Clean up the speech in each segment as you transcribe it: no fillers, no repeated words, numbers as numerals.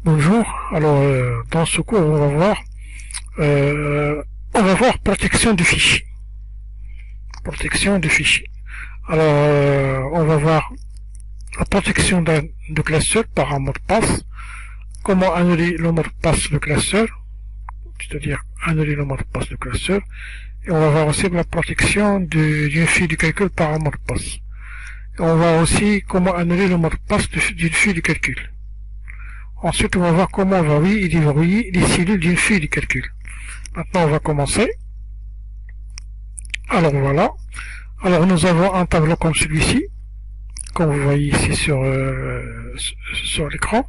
Bonjour, alors dans ce cours on va voir protection du fichier. Protection du fichier. Alors on va voir la protection de classeur par un mot de passe, comment annuler le mot de passe de classeur, c'est-à-dire annuler le mot de passe de classeur, et on va voir aussi la protection d'une file de calcul par un mot de passe. Et on va voir aussi comment annuler le mot de passe d'une file de calcul. Ensuite, on va voir comment verrouiller et déverrouiller les cellules d'une file de calcul. Maintenant, on va commencer. Alors voilà. Alors nous avons un tableau comme celui-ci, comme vous voyez ici sur l'écran.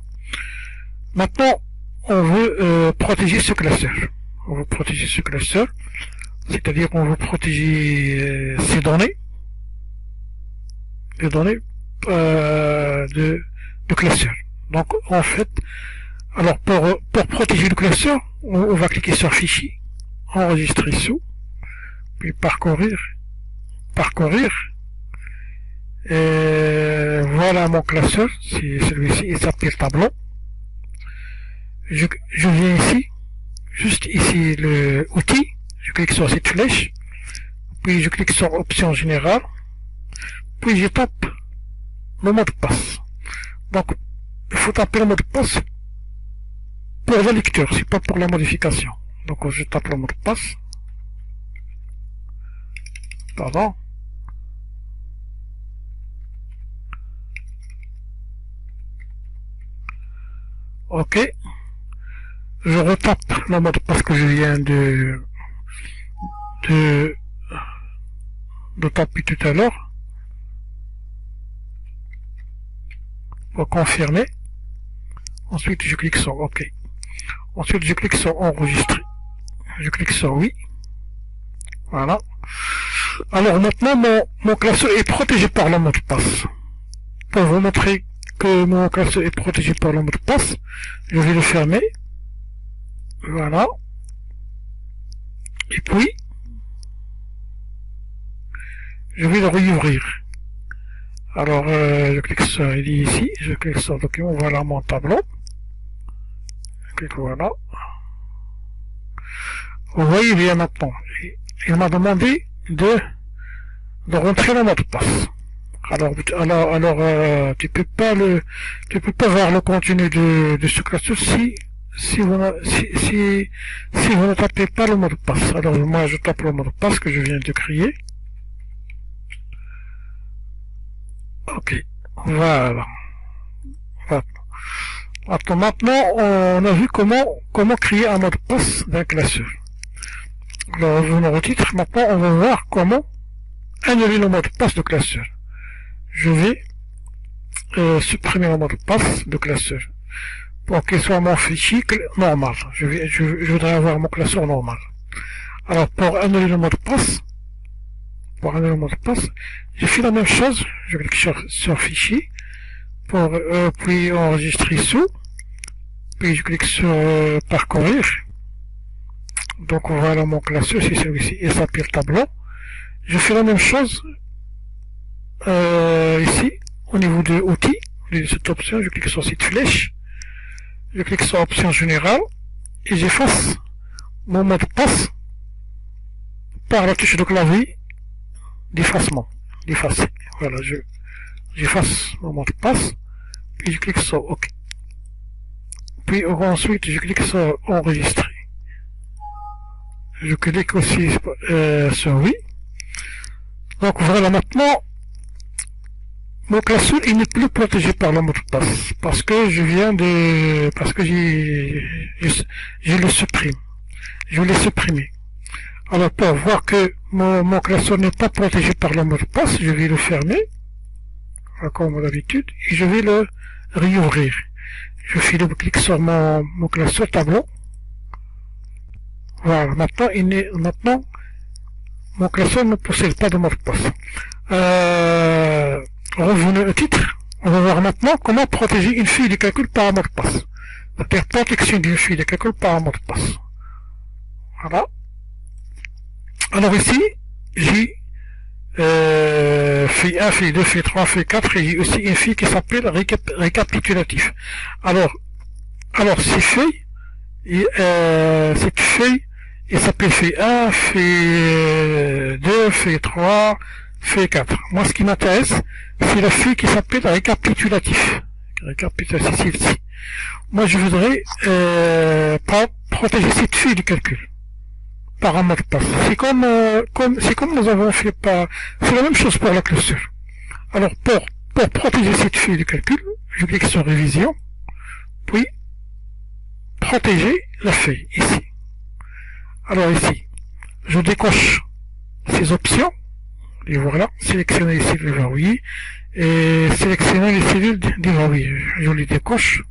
Maintenant, on veut protéger ce classeur. On veut protéger ce classeur, c'est-à-dire qu'on veut protéger ces données, les données de classeur. Donc en fait, alors pour protéger le classeur, on va cliquer sur Fichier, Enregistrer sous, puis parcourir, et voilà mon classeur, c'est celui-ci, il s'appelle tableau. Je viens ici, juste ici le outil, je clique sur cette flèche, puis je clique sur option générale, puis je tape le mot de passe. Donc il faut taper le mot de passe pour la lecture, c'est pas pour la modification. Donc je tape le mot de passe. Pardon. Ok. Je retape le mot de passe que je viens de taper tout à l'heure. Pour confirmer. Ensuite, je clique sur OK. Ensuite, je clique sur Enregistrer. Je clique sur Oui. Voilà. Alors maintenant, mon classeur est protégé par le mot de passe. Pour vous montrer que mon classeur est protégé par le mot de passe, je vais le fermer. Voilà. Et puis, je vais le réouvrir. Alors, je clique sur, il est ici, je clique sur document, voilà mon tableau. Je clique, voilà. Vous voyez bien maintenant, il m'a demandé de rentrer le mot de passe. Alors, tu peux pas voir le contenu de ce classeur si vous ne tapez pas le mot de passe. Alors, moi, je tape le mot de passe que je viens de créer. Ok, voilà. Maintenant, on a vu comment créer un mot de passe d'un classeur. Alors, je me retitre. Maintenant, on va voir comment annuler le mot de passe de classeur. Je vais supprimer le mot de passe de classeur pour qu'il soit mon fichier normal. Je voudrais avoir mon classeur normal. Alors, pour annuler le mot de passe, je fais la même chose. Je clique sur Fichier, puis Enregistrer sous, puis je clique sur Parcourir. Donc voilà mon classeur, c'est celui-ci, il s'appelle Tableau. Je fais la même chose ici, au niveau de Outils, de cette option, je clique sur cette flèche, je clique sur Option Générale, et j'efface mon mot de passe par la touche de clavier d'effacement. Voilà, j'efface mon mot de passe, puis je clique sur OK. Puis ensuite, je clique sur Enregistrer. Je clique aussi sur Oui. Donc voilà, maintenant, mon classeur il n'est plus protégé par le mot de passe parce que je le supprime. Je l'ai supprimé. Alors pour voir que mon classeur n'est pas protégé par le mot de passe, je vais le fermer, comme d'habitude, et je vais le réouvrir. Je fais double clic sur mon classeur tableau. Voilà, maintenant mon classeur ne possède pas de mot de passe. Revenons au titre. On va voir maintenant comment protéger une file de calcul par un mot de passe. C'est-à-dire protection d'une file de calcul par un mot de passe. Voilà. Alors ici, j'ai feuille 1, feuille 2, feuille 3, feuille 4, et j'ai aussi une feuille qui s'appelle récapitulatif. Alors ces feuilles, cette feuille, elle s'appelle feuille 1, feuille 2, feuille 3, feuille 4. Moi, ce qui m'intéresse, c'est la feuille qui s'appelle récapitulatif. Récapitulatif, celle-ci. Moi, je voudrais protéger cette feuille du calcul par un mot de passe. C'est comme nous avons fait c'est la même chose pour la cluster. Alors, pour protéger cette feuille du calcul, je clique sur révision, puis protéger la feuille, ici. Alors ici, je décoche ces options, et voilà, sélectionner les cellules verrouillées, et sélectionner les cellules déverrouillées. Je les décoche,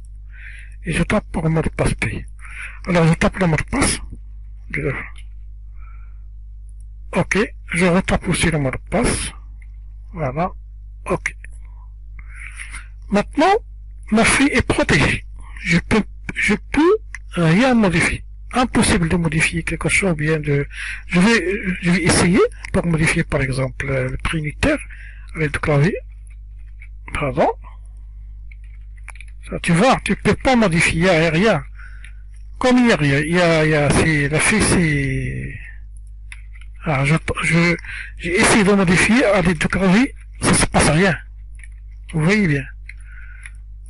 et je tape pour le mot de passe P. Alors je tape le mot de passe, ok, je retape aussi le mot de passe, voilà, ok. Maintenant, ma feuille est protégée. Je peux rien modifier. Impossible de modifier quelque chose, bien je vais essayer pour modifier par exemple le prix unitaire avec le clavier. Pardon. Ça, tu vois, tu peux pas modifier, il n'y a rien. Comme il n'y a rien, la feuille c'est, alors j'ai essayé de modifier avec le clavier, ça se passe rien. Vous voyez bien.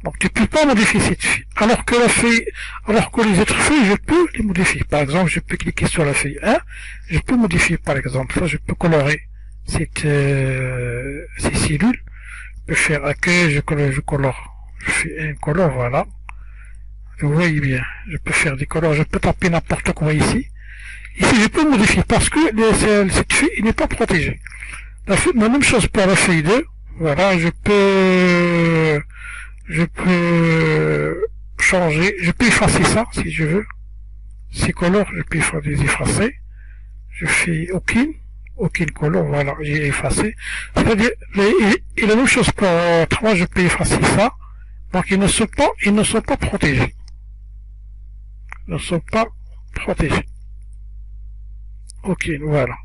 Donc tu peux pas modifier cette feuille. Alors que les autres feuilles, je peux les modifier. Par exemple, je peux cliquer sur la feuille 1, je peux modifier par exemple, ça, je peux colorer ces cellules. Je peux faire accueil, je colore. Je fais un color, voilà. Vous voyez bien, je peux faire des colores, je peux taper n'importe quoi ici. Ici, je peux modifier parce que cette feuille n'est pas protégée. La même chose pour la feuille 2. Voilà, je peux changer, je peux effacer ça si je veux. Ces couleurs, je peux les effacer. Je fais aucune couleur, voilà, j'ai effacé. C'est-à-dire, et la même chose pour 3, je peux effacer ça. Donc ils ne sont pas protégés. Ils ne sont pas protégés. Ok, voilà.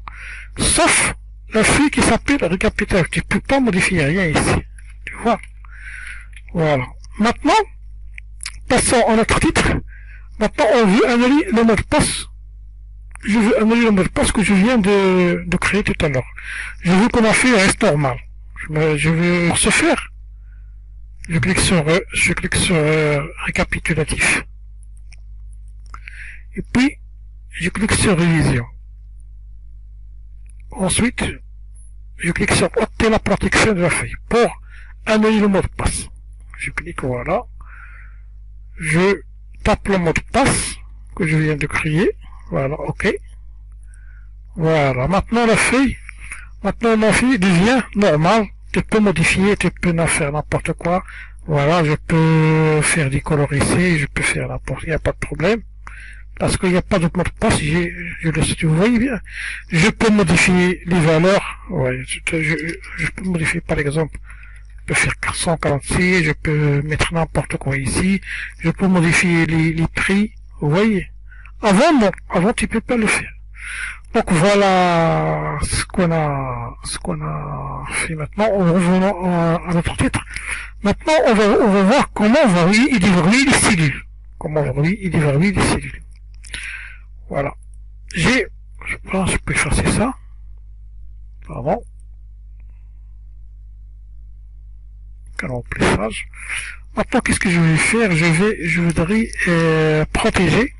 Sauf la feuille qui s'appelle récapitulatif. Tu peux pas modifier rien ici. Tu vois? Voilà. Maintenant, passons à notre titre. Maintenant, on veut annuler le mot de passe. Je veux annuler le mot de passe que je viens de créer tout à l'heure. Je veux que ma feuille reste normale. Je veux pour ce faire. Je clique sur récapitulatif. Et puis, je clique sur révision. Ensuite, je clique sur ôter la protection de la feuille pour annuler le mot de passe. Je clique, voilà. Je tape le mot de passe que je viens de créer. Voilà, ok. Voilà, maintenant ma feuille devient normale. Tu peux modifier, tu peux en faire n'importe quoi. Voilà, je peux faire des colors ici, je peux faire n'importe, il n'y a pas de problème. Parce qu'il n'y a pas de mot de passe, vous voyez bien. Je peux modifier les valeurs. Ouais, je peux modifier par exemple. Je peux faire 446, je peux mettre n'importe quoi ici. Je peux modifier les prix. Vous voyez. Avant, non. Avant, tu peux pas le faire. Donc voilà ce qu'on a fait maintenant. En revenant à notre titre. Maintenant, on va voir comment verrouiller et déverrouiller les cellules. Comment verrouiller et déverrouiller les cellules. Voilà. Je pense que je peux effacer ça. Pardon. Remplissage. Maintenant, qu'est-ce que je vais faire? Je voudrais protéger.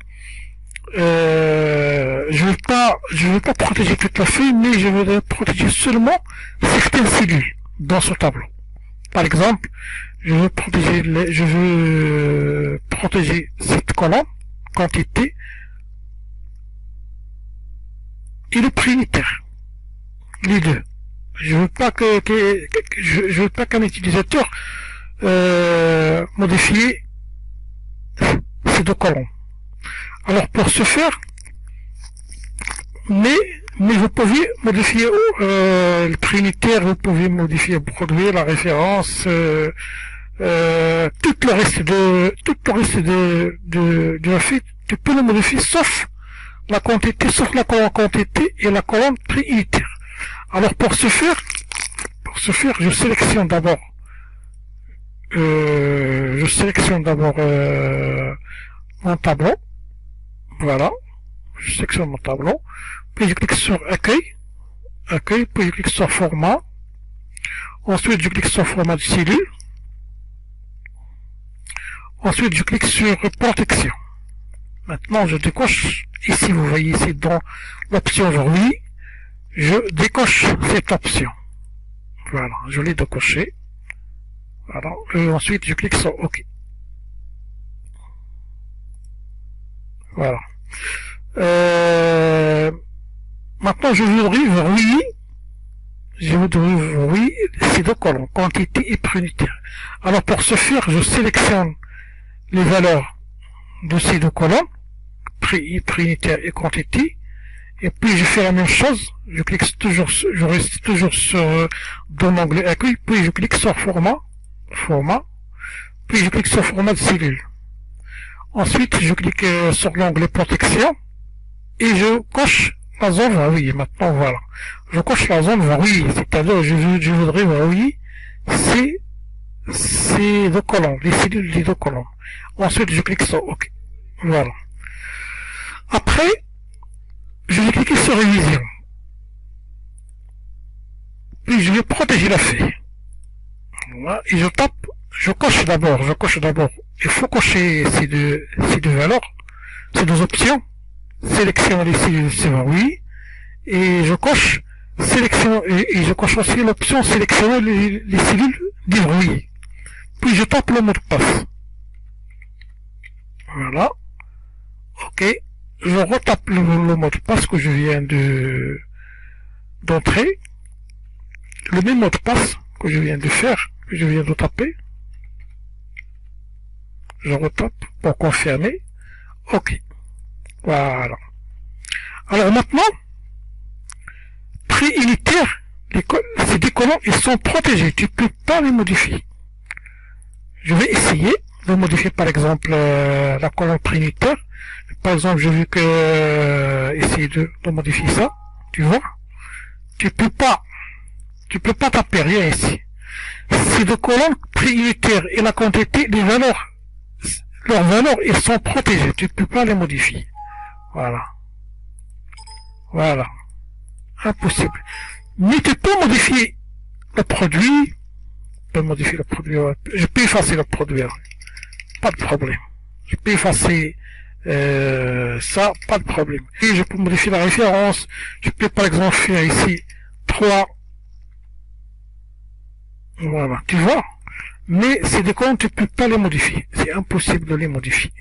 Je veux pas protéger toute la feuille, mais je voudrais protéger seulement certaines cellules dans ce tableau. Par exemple, je veux protéger cette colonne, quantité, et le prix unitaire. Les deux. Je veux pas je veux pas qu'un utilisateur modifie ces deux colonnes. Alors pour ce faire, mais vous pouvez modifier le prix unitaire, vous pouvez modifier le produit, la référence, tout le reste de la feuille, tu peux le modifier sauf la quantité et la colonne prix unitaire. Alors pour ce faire, ce faire, je sélectionne d'abord mon tableau. Voilà. Je sélectionne mon tableau. Puis je clique sur accueil. Puis je clique sur format. Ensuite, je clique sur format de cellule. Ensuite, je clique sur protection. Maintenant, je décoche. Ici, vous voyez ici dans l'option verrouille, je décoche cette option. Voilà, je l'ai décoché. Voilà. Et ensuite, je clique sur OK. Voilà. Maintenant, je voudrais verrouiller ces deux colonnes, quantité et prix unitaire. Alors, pour ce faire, je sélectionne les valeurs de ces deux colonnes, prix unitaire et quantité, et puis je fais la même chose, je reste toujours sur dans l'onglet accueil, puis je clique sur format, puis je clique sur format de cellule. Ensuite, je clique sur l'onglet protection, et je coche la zone verrouillée. Maintenant, voilà. Je coche la zone verrouillée, c'est-à-dire je voudrais verrouiller ces deux colonnes, les cellules des deux colonnes. Ensuite, je clique sur OK. Voilà. Après, je vais cliquer sur révision. Puis je vais protéger la feuille. Voilà. Et je coche d'abord. Il faut cocher ces deux valeurs, ces deux options. Sélectionner les cellules, c'est oui. Et je coche je coche aussi l'option sélectionner les cellules déverrouillées. Puis je tape le mot de passe. Voilà. OK. Je retape le mot de passe que je viens d'entrer. Le même mot de passe que je viens de faire, que je viens de taper. Je retape pour confirmer. OK. Voilà. Alors maintenant, prix unitaire, ces deux colonnes, ils sont protégés. Tu peux pas les modifier. Je vais essayer de modifier par exemple la colonne prix unitaire. Par exemple, j'ai vu que essayer de modifier ça. Tu vois? Tu peux pas taper rien ici. Ces deux colonnes prix unitaire et la quantité, leurs valeurs, ils sont protégés. Tu peux pas les modifier. Voilà. Voilà. Impossible. Mais tu peux modifier le produit. Je peux effacer le produit. Pas de problème. Je peux effacer ça, pas de problème. Et je peux modifier la référence. Je peux par exemple faire ici 3. Voilà. Tu vois? Mais ces deux colonnes, tu peux pas les modifier. C'est impossible de les modifier.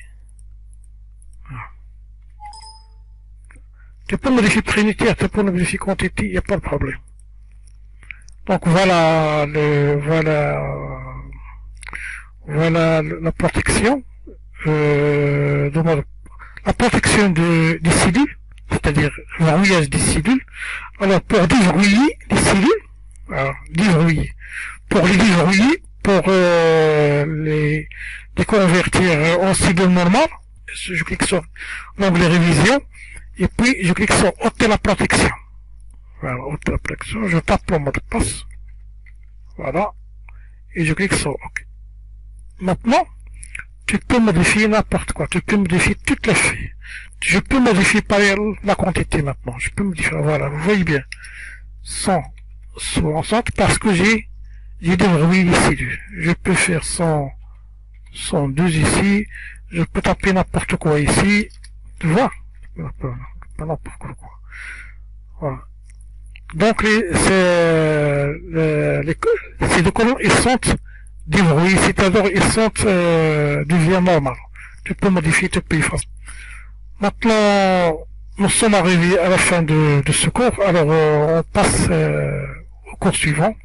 Tu peux modifier prix unitaire, tu peux modifier quantité, il n'y a pas de problème. Donc voilà la protection la protection des cellules, c'est-à-dire le verrouillage des cellules. Alors pour déverrouiller les cellules, pour les déverrouiller, pour les convertir en cellules normales, je clique sur l'onglet révision. Et puis, je clique sur ôter la protection. Voilà, ôter la protection. Je tape le mot de passe. Voilà. Et je clique sur OK. Maintenant, tu peux modifier n'importe quoi. Tu peux modifier toutes les feuilles. Je peux modifier par la quantité maintenant. Je peux modifier, voilà, vous voyez bien. 160 parce que j'ai déverrouillé les cellules. Je peux faire 102 ici. Je peux taper n'importe quoi ici. Tu vois? Pas n'importe quoi. Voilà. Donc ces deux colonnes, ils sont déverrouillés, c'est-à-dire ils sont deviennent normales. Tu peux modifier, tu peux effacer. Maintenant, nous sommes arrivés à la fin de ce cours, alors on passe au cours suivant.